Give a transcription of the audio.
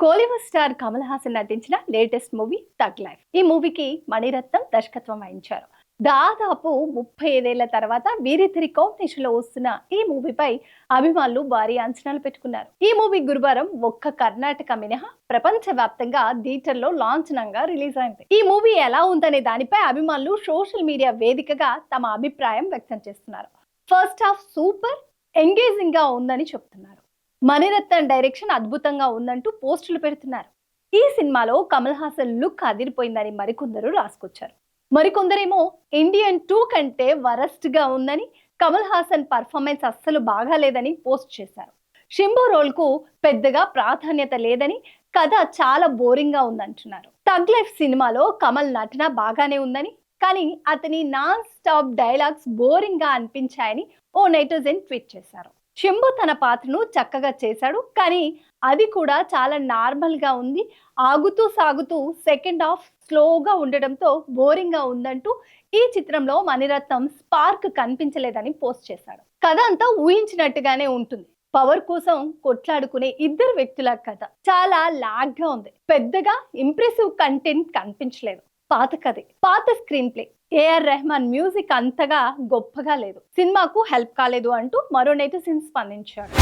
Kollywood star Kamal Haasan నటించిన latest movie tug life. ఈ మూవీకి మణిరత్నం దర్శకత్వం వహించారు. దాదాపు 35 తర్వాత వీరిద్దరి కాంబినేషన్ లో వస్తున్న ఈ మూవీపై అభిమానులు భారీ అంచనాలు పెట్టుకున్నారు. ఈ మూవీ గురువారం ఒక్క కర్ణాటక మినహా ప్రపంచ వ్యాప్తంగా థియేటర్లో లాంఛనంగా రిలీజ్ అయింది. ఈ మూవీ ఎలా ఉందనే దానిపై అభిమానులు సోషల్ మీడియా వేదికగా తమ అభిప్రాయం వ్యక్తం చేస్తున్నారు. ఫస్ట్ హాఫ్ సూపర్ ఎంగేజింగ్ గా ఉందని చెప్తున్నారు. మణిరత్నం డైరెక్షన్ అద్భుతంగా ఉందంటూ పోస్టులు పెడుతున్నారు. ఈ సినిమాలో కమల్ హాసన్ లుక్ అదిరిపోయిందని మరికొందరు రాసుకొచ్చారు. మరికొందరేమో ఇండియన్ 2 కంటే వరస్ట్ గా ఉందని, కమల్ హాసన్ పర్ఫార్మెన్స్ అస్సలు బాగాలేదని పోస్ట్ చేశారు. షింబో రోల్ కు పెద్దగా ప్రాధాన్యత లేదని, కథ చాలా బోరింగ్ గా ఉందంటున్నారు. థగ్ లైఫ్ సినిమాలో కమల్ నటన బాగానే ఉందని, కానీ అతని నాన్ స్టాప్ డైలాగ్స్ బోరింగ్ గా అనిపించాయని ఓ నెటిజన్ ట్వీట్ చేశారు. శంభు తన పాత్రను చక్కగా చేశాడు, కానీ అది కూడా చాలా నార్మల్ గా ఉంది. ఆగుతూ సాగుతూ సెకండ్ హాఫ్ స్లోగా ఉండడంతో బోరింగ్ గా ఉందంటూ ఈ చిత్రంలో మణిరత్నం స్పార్క్ కనిపించలేదని పోస్ట్ చేశాడు. కథ అంతా ఊహించినట్టుగానే ఉంటుంది. పవర్ కోసం కొట్లాడుకునే ఇద్దరు వ్యక్తుల కథ చాలా లాగ్ గా ఉంది. పెద్దగా ఇంప్రెసివ్ కంటెంట్ కనిపించలేదు. పాత కథే, పాత screenplay, AR Rahman music అంతగా గొప్పగా లేదు, సినిమాకు హెల్ప్ కాలేదు అంటూ మరో నెటిజన్ స్పందించాడు.